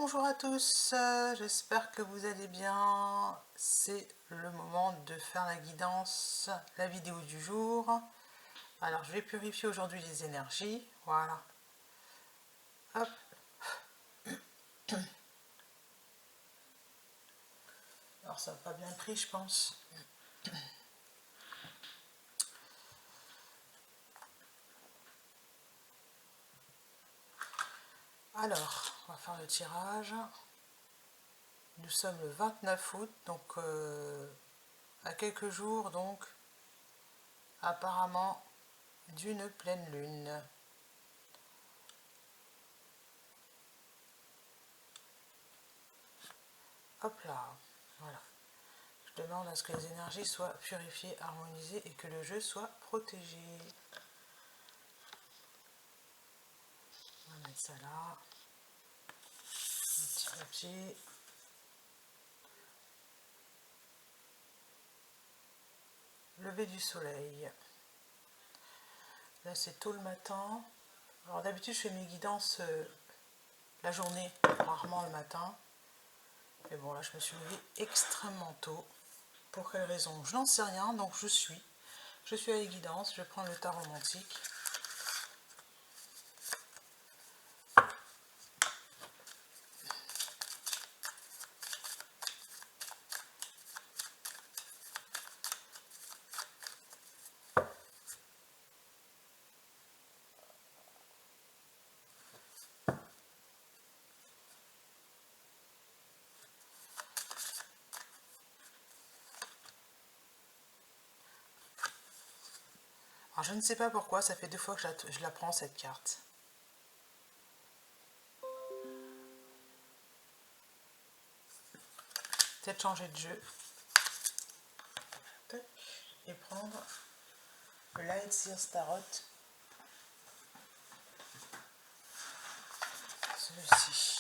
Bonjour à tous, j'espère que vous allez bien. C'est le moment de faire la guidance, la vidéo du jour. Alors je vais purifier aujourd'hui les énergies, voilà. Hop. Alors ça n'a pas bien pris je pense. Alors, on va faire le tirage. Nous sommes le 29 août, donc à quelques jours donc apparemment d'une pleine lune. Hop là, voilà. Je demande à ce que les énergies soient purifiées, harmonisées et que le jeu soit protégé. On va mettre ça là. Petit papier. Lever du soleil. Là c'est tôt le matin. Alors d'habitude je fais mes guidances la journée, rarement le matin. Mais bon là je me suis levée extrêmement tôt. Pour quelle raison? Je n'en sais rien, donc je suis à les guidances, je vais prendre le tas romantique. Alors je ne sais pas pourquoi, ça fait 2 fois que je la prends cette carte. Peut-être changer de jeu. Et prendre le Light Sears Tarot. Celui-ci.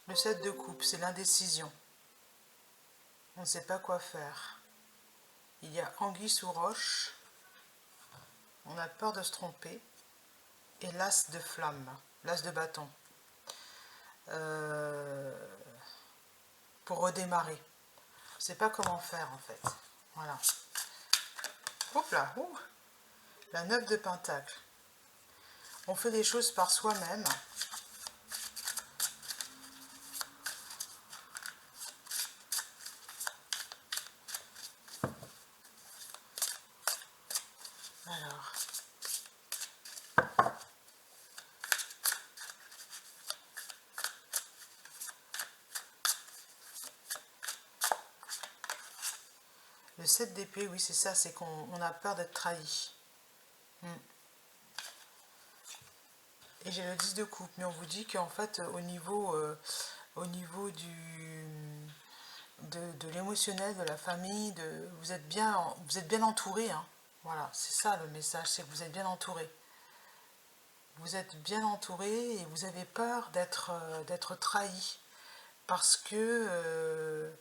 Le 7 de coupe, c'est l'indécision. On ne sait pas quoi faire. Il y a anguille sous roche. On a peur de se tromper. Et l'as de flamme, l'as de bâton. Pour redémarrer. On ne sait pas comment faire en fait. Voilà. Hop là, la 9 de pentacle. On fait des choses par soi-même. Alors. Le 7 d'épée, oui c'est ça, c'est qu'on a peur d'être trahi. Et j'ai le 10 de coupe, mais on vous dit qu'en fait au niveau de l'émotionnel, de la famille, vous êtes bien entouré. Hein. Voilà, c'est ça le message, c'est que vous êtes bien entouré. Vous êtes bien entouré et vous avez peur d'être trahi. Parce que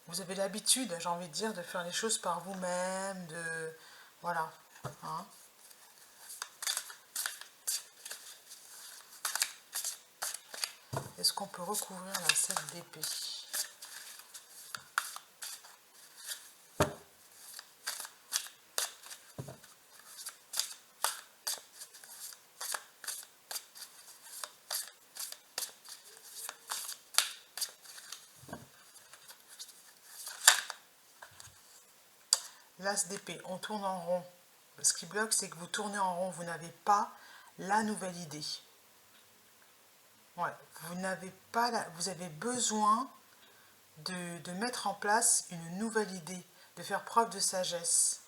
vous avez l'habitude, j'ai envie de dire, de faire les choses par vous-même, voilà. Hein. Est-ce qu'on peut recouvrir la 7 d'épée? L'as d'épée, on tourne en rond. Ce qui bloque, c'est que vous tournez en rond, vous n'avez pas la nouvelle idée. Ouais, vous avez besoin de mettre en place une nouvelle idée, de faire preuve de sagesse.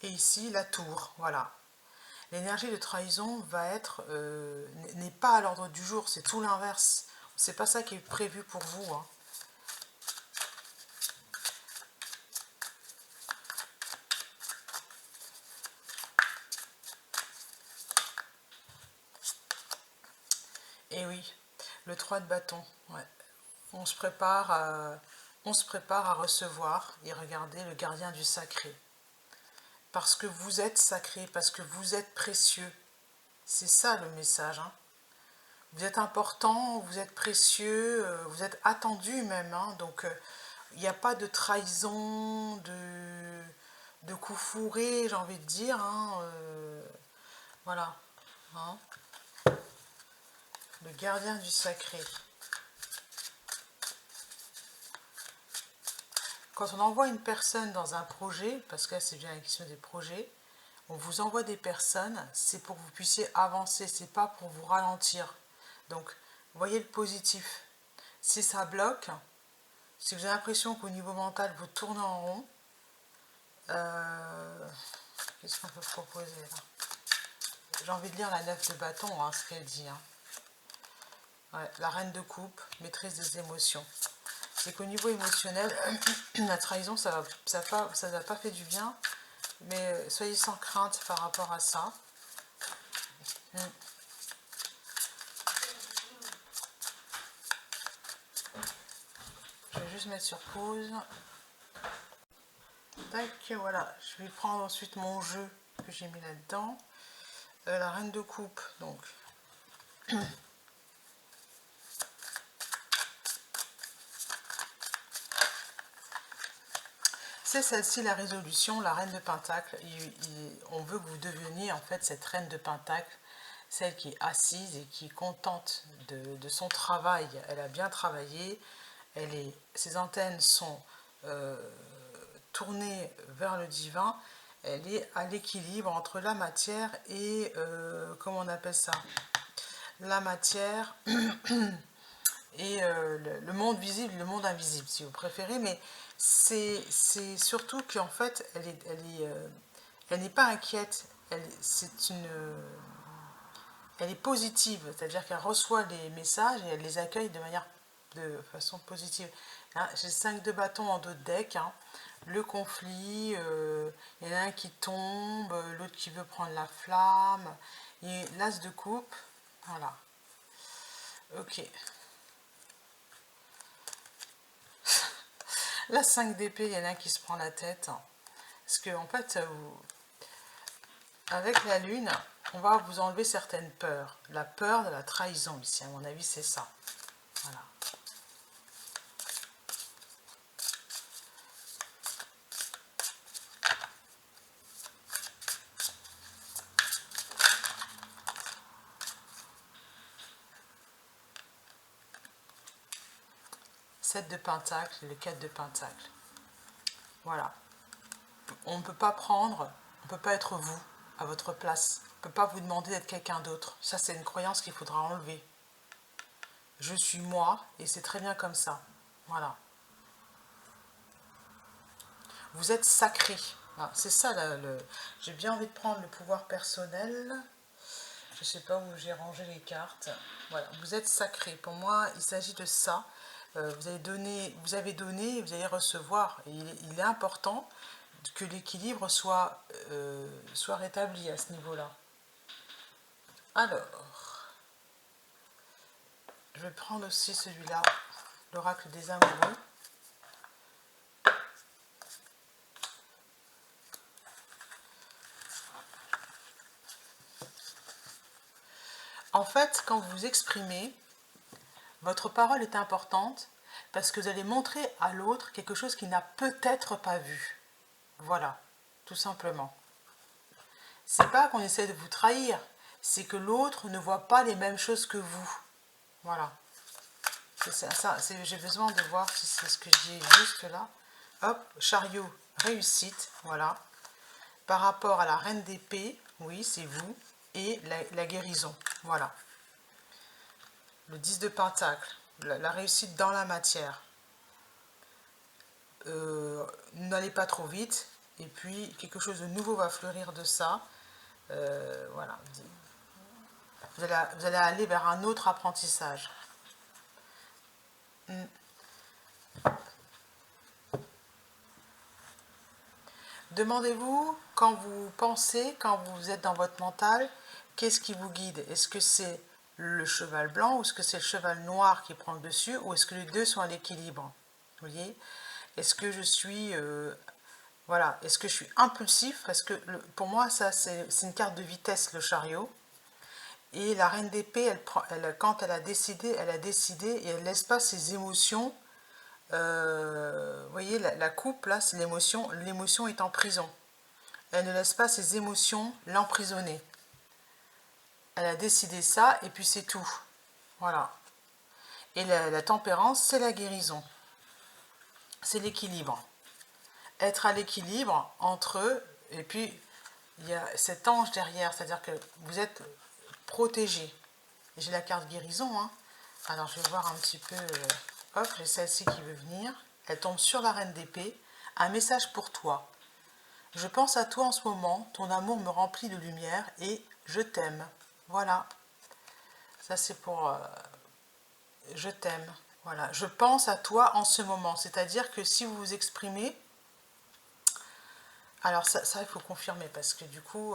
Et ici, la tour, voilà. L'énergie de trahison n'est pas à l'ordre du jour, c'est tout l'inverse. C'est pas ça qui est prévu pour vous. Hein. Et oui, le 3 de bâton, ouais. On se prépare à recevoir et regarder le gardien du sacré. Parce que vous êtes sacré, parce que vous êtes précieux. C'est ça le message, hein. Vous êtes important, vous êtes précieux, vous êtes attendu même, hein. Donc il n'y a pas de trahison, de coups fourrés, j'ai envie de dire, hein. Voilà, hein. Le gardien du sacré. Quand on envoie une personne dans un projet, parce que là c'est bien la question des projets, on vous envoie des personnes, c'est pour que vous puissiez avancer, c'est pas pour vous ralentir. Donc, voyez le positif. Si ça bloque, si vous avez l'impression qu'au niveau mental vous tournez en rond, qu'est-ce qu'on peut proposer là? J'ai envie de lire la 9 de bâton, hein, ce qu'elle dit, hein. Ouais, la reine de coupe, maîtrise des émotions. C'est qu'au niveau émotionnel, la trahison, ça n'a pas fait du bien, mais soyez sans crainte par rapport à ça. Je vais juste mettre sur pause. Tac, voilà, je vais prendre ensuite mon jeu que j'ai mis là-dedans. La reine de coupe, donc. C'est celle-ci la résolution, la reine de pentacle. On veut que vous deveniez en fait cette reine de pentacle, celle qui est assise et qui est contente de son travail. Elle a bien travaillé, ses antennes sont tournées vers le divin, elle est à l'équilibre entre la matière et, comment on appelle ça, la matière et le monde visible, le monde invisible si vous préférez, mais c'est surtout qu'en fait elle n'est pas inquiète, elle est positive, c'est-à-dire qu'elle reçoit les messages et elle les accueille de façon positive. Hein, j'ai 5 de bâton en dos de deck, hein. Le conflit, il y en a un qui tombe, l'autre qui veut prendre la flamme, et l'as de coupe, voilà. Ok. La 5 d'épée, il y en a un qui se prend la tête. Parce que, en fait, avec la lune, on va vous enlever certaines peurs. La peur de la trahison, ici, à mon avis, c'est ça. Voilà. De pentacle, le 4 de pentacle. Voilà. On ne peut pas prendre, on ne peut pas être vous à votre place. On ne peut pas vous demander d'être quelqu'un d'autre. Ça, c'est une croyance qu'il faudra enlever. Je suis moi et c'est très bien comme ça. Voilà. Vous êtes sacré. Ah, c'est ça, j'ai bien envie de prendre le pouvoir personnel. Je ne sais pas où j'ai rangé les cartes. Voilà, vous êtes sacré. Pour moi, il s'agit de ça. Vous avez donné, vous allez recevoir. Et il est important que l'équilibre soit rétabli à ce niveau-là. Alors, je vais prendre aussi celui-là, l'oracle des amoureux. En fait, quand vous vous exprimez, votre parole est importante parce que vous allez montrer à l'autre quelque chose qu'il n'a peut-être pas vu. Voilà, tout simplement. C'est pas qu'on essaie de vous trahir, c'est que l'autre ne voit pas les mêmes choses que vous. Voilà. C'est ça, j'ai besoin de voir si c'est ce que j'ai juste là. Hop, chariot, réussite, voilà. Par rapport à la reine d'épée, oui, c'est vous. Et la guérison, voilà. Le 10 de pentacle, la réussite dans la matière. N'allez pas trop vite. Et puis, quelque chose de nouveau va fleurir de ça. Voilà. Vous allez aller vers un autre apprentissage. Demandez-vous, quand vous pensez, quand vous êtes dans votre mental, qu'est-ce qui vous guide? Est-ce que c'est le cheval blanc ou est-ce que c'est le cheval noir qui prend le dessus ou est-ce que les deux sont à l'équilibre? Vous voyez? Est-ce que je suis voilà, est-ce que je suis impulsif? Parce que pour moi, ça c'est une carte de vitesse, le chariot. Et la reine d'épée, quand elle a décidé et elle laisse pas ses émotions. Vous voyez, la coupe là, c'est l'émotion. L'émotion est en prison. Elle ne laisse pas ses émotions l'emprisonner. Elle a décidé ça et puis c'est tout. Voilà. Et la tempérance, c'est la guérison. C'est l'équilibre. Être à l'équilibre entre eux, et puis il y a cet ange derrière, c'est-à-dire que vous êtes protégé. J'ai la carte guérison, hein. Alors je vais voir un petit peu, hop, j'ai celle-ci qui veut venir, elle tombe sur la reine d'épée, un message pour toi. Je pense à toi en ce moment, ton amour me remplit de lumière et je t'aime. Voilà, ça c'est pour je t'aime. Voilà, je pense à toi en ce moment, c'est-à-dire que si vous vous exprimez, alors ça il faut confirmer parce que du coup,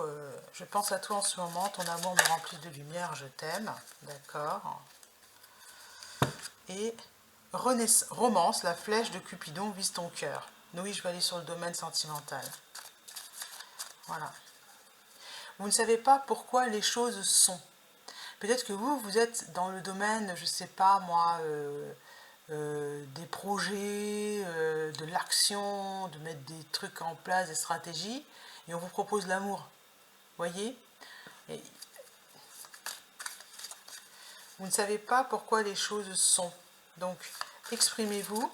je pense à toi en ce moment, ton amour me remplit de lumière, je t'aime, d'accord. Et romance, la flèche de Cupidon vise ton cœur. Oui, je vais aller sur le domaine sentimental. Voilà. Vous ne savez pas pourquoi les choses sont. Peut-être que vous êtes dans le domaine, je ne sais pas moi, des projets, de l'action, de mettre des trucs en place, des stratégies, et on vous propose l'amour. Voyez? Et vous ne savez pas pourquoi les choses sont. Donc, exprimez-vous,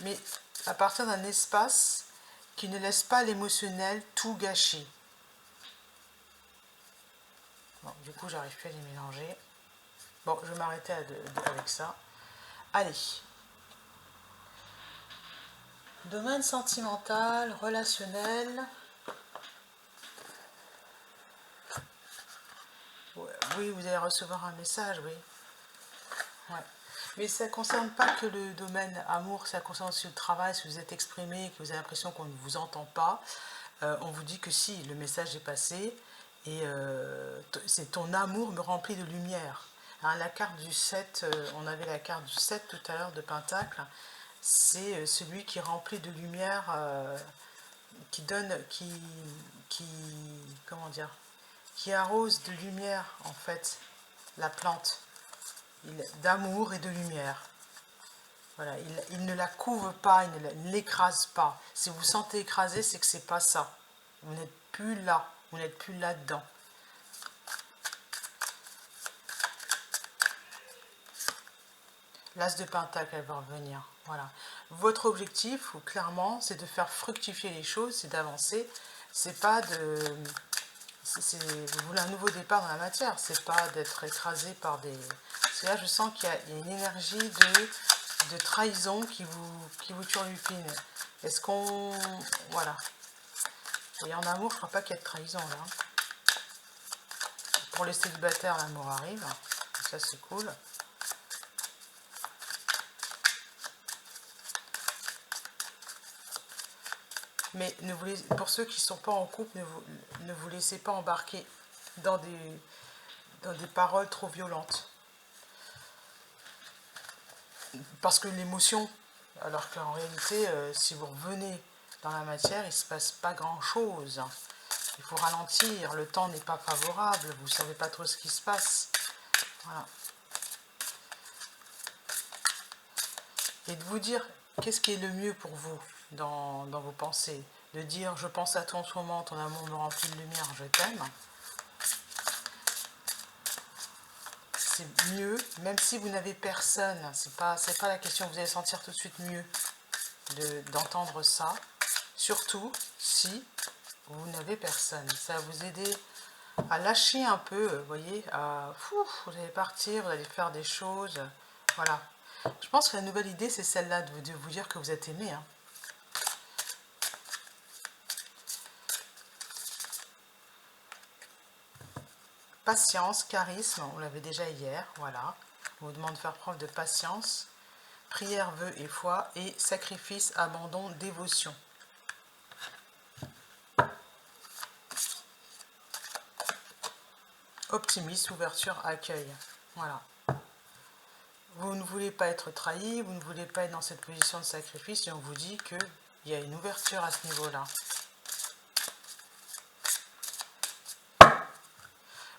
mais à partir d'un espace qui ne laisse pas l'émotionnel tout gâcher. Bon, du coup, j'arrive plus à les mélanger. Bon, je vais m'arrêter avec ça. Allez. Domaine sentimental, relationnel. Oui, vous allez recevoir un message, oui. Ouais. Mais ça ne concerne pas que le domaine amour, ça concerne aussi le travail. Si vous êtes exprimé et que vous avez l'impression qu'on ne vous entend pas, on vous dit que si, le message est passé et c'est ton amour me remplit de lumière. Hein, la carte du 7, on avait la carte du 7 tout à l'heure de Pentacle, c'est celui qui remplit de lumière, qui donne, comment dire, qui arrose de lumière en fait la plante, d'amour et de lumière. Voilà, il ne la couvre pas, il ne l'écrase pas. Si vous vous sentez écrasé, c'est que c'est pas ça. Vous n'êtes plus là, vous n'êtes plus là-dedans. L'As de Pentacle, elle va revenir. Voilà. Votre objectif, clairement, c'est de faire fructifier les choses, c'est d'avancer. C'est pas de... vous voulez un nouveau départ dans la matière, c'est pas d'être écrasé par des... Parce que là, je sens qu'il y a une énergie de trahison qui vous turlupine. Est-ce qu'on... Voilà. Et en amour, je ne crois pas qu'il y ait de trahison, là. Pour les célibataires, l'amour arrive. Ça, c'est cool. Mais pour ceux qui ne sont pas en couple, ne vous laissez pas embarquer dans des paroles trop violentes. Parce que l'émotion, alors qu'en réalité, si vous revenez dans la matière, il ne se passe pas grand-chose. Il faut ralentir, le temps n'est pas favorable, vous ne savez pas trop ce qui se passe. Voilà. Et de vous dire, qu'est-ce qui est le mieux pour vous dans vos pensées? De dire, je pense à toi en ce moment, ton amour me remplit de lumière, je t'aime. C'est mieux, même si vous n'avez personne, c'est pas la question, vous allez sentir tout de suite mieux d'entendre ça, surtout si vous n'avez personne. Ça va vous aider à lâcher un peu, vous voyez, vous allez partir, vous allez faire des choses, voilà. Je pense que la nouvelle idée, c'est celle-là, de vous dire que vous êtes aimé, hein. Patience, charisme, on l'avait déjà hier, voilà. On vous demande de faire preuve de patience, prière, vœu et foi, et sacrifice, abandon, dévotion. Optimiste, ouverture, accueil. Voilà. Vous ne voulez pas être trahi, vous ne voulez pas être dans cette position de sacrifice, et on vous dit qu'il y a une ouverture à ce niveau-là.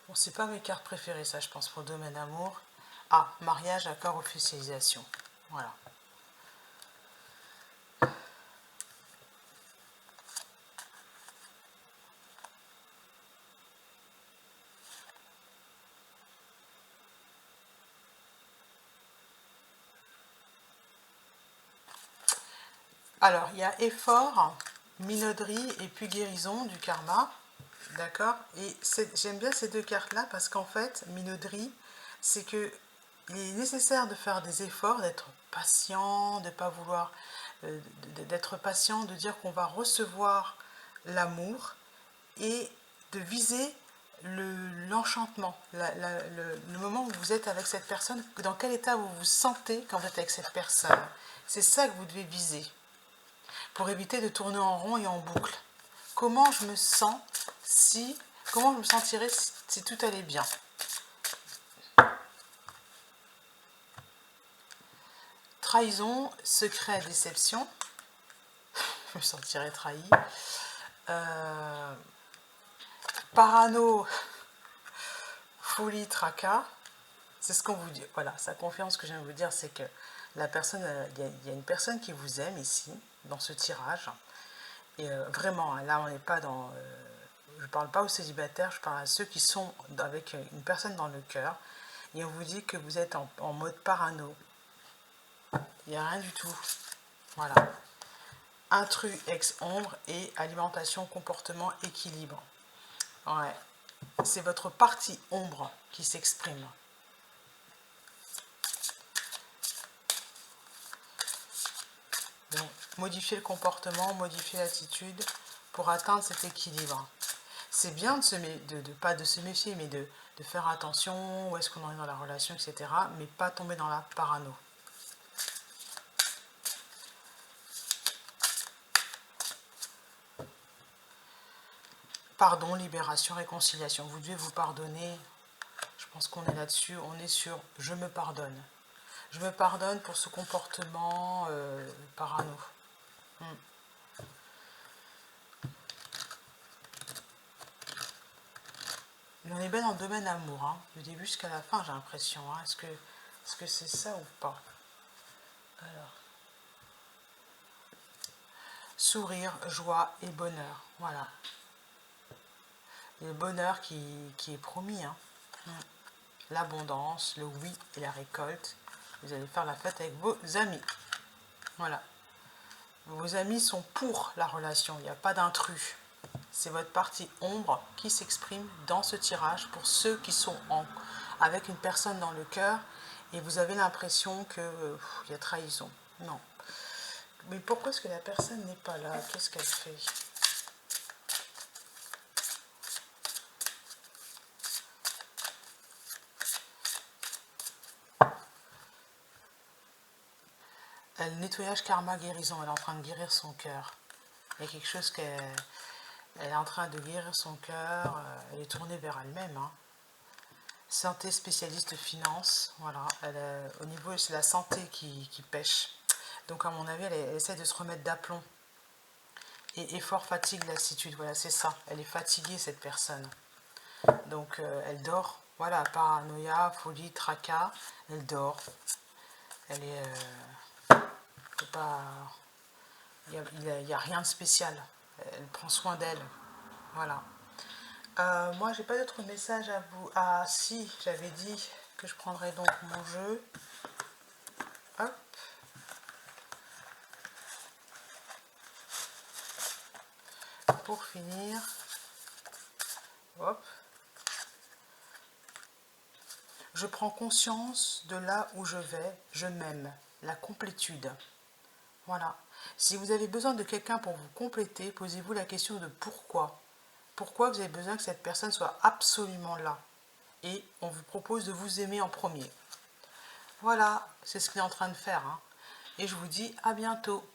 Bon, c'est pas mes cartes préférées, ça, je pense, pour le domaine amour. Ah, mariage, accord, officialisation. Voilà. Alors, il y a effort, minauderie et puis guérison du karma. D'accord. Et j'aime bien ces deux cartes-là parce qu'en fait, minauderie, c'est que il est nécessaire de faire des efforts, d'être patient, de ne pas vouloir, d'être patient, de dire qu'on va recevoir l'amour et de viser l'enchantement, le moment où vous êtes avec cette personne, dans quel état vous vous sentez quand vous êtes avec cette personne. C'est ça que vous devez viser pour éviter de tourner en rond et en boucle. Comment je me sens comment je me sentirais si tout allait bien. Trahison, secret, déception. Je me sentirais trahi. Parano, folie, tracas. C'est ce qu'on vous dit. Voilà, ça confirme ce que je viens de vous dire, c'est que la personne, il y a une personne qui vous aime ici, dans ce tirage. Et vraiment, là, on n'est pas dans... je ne parle pas aux célibataires, je parle à ceux qui sont avec une personne dans le cœur. Et on vous dit que vous êtes en mode parano. Il n'y a rien du tout. Voilà. Intrus, ex-ombre et alimentation, comportement, équilibre. Ouais. C'est votre partie ombre qui s'exprime. Donc, modifier le comportement, modifier l'attitude pour atteindre cet équilibre. C'est bien pas de se méfier, mais de faire attention, où est-ce qu'on en est dans la relation, etc. Mais pas tomber dans la parano. Pardon, libération, réconciliation. Vous devez vous pardonner. Je pense qu'on est là-dessus. On est sur « je me pardonne ». Je me pardonne pour ce comportement parano. Mais on est bien dans le domaine amour, hein. Du début jusqu'à la fin, j'ai l'impression. Hein. Est-ce que c'est ça ou pas? Alors. Sourire, joie et bonheur. Voilà. Le bonheur qui est promis. Hein. L'abondance, le oui et la récolte. Vous allez faire la fête avec vos amis. Voilà. Vos amis sont pour la relation. Il n'y a pas d'intrus. C'est votre partie ombre qui s'exprime dans ce tirage pour ceux qui sont avec une personne dans le cœur et vous avez l'impression qu'il y a trahison. Non. Mais pourquoi est-ce que la personne n'est pas là? Qu'est-ce qu'elle fait? Elle nettoyage, karma, guérison. Elle est en train de guérir son cœur. Il y a quelque chose qu'elle est en train de guérir son cœur. Elle est tournée vers elle-même. Hein. Santé, spécialiste finance. Voilà. Au niveau, c'est la santé qui pêche. Donc, à mon avis, elle essaie de se remettre d'aplomb. Et effort, fatigue, lassitude. Voilà, c'est ça. Elle est fatiguée, cette personne. Donc, elle dort. Voilà, paranoïa, folie, tracas. Elle dort. Elle est... pas... Il n'y a rien de spécial. Elle prend soin d'elle. Voilà. Moi, j'ai pas d'autres messages à vous. Ah, si, j'avais dit que je prendrais donc mon jeu. Hop. Pour finir. Hop. Je prends conscience de là où je vais. Je m'aime. La complétude. Voilà. Si vous avez besoin de quelqu'un pour vous compléter, posez-vous la question de pourquoi. Pourquoi vous avez besoin que cette personne soit absolument là. Et on vous propose de vous aimer en premier. Voilà, c'est ce qu'il est en train de faire. Hein. Et je vous dis à bientôt.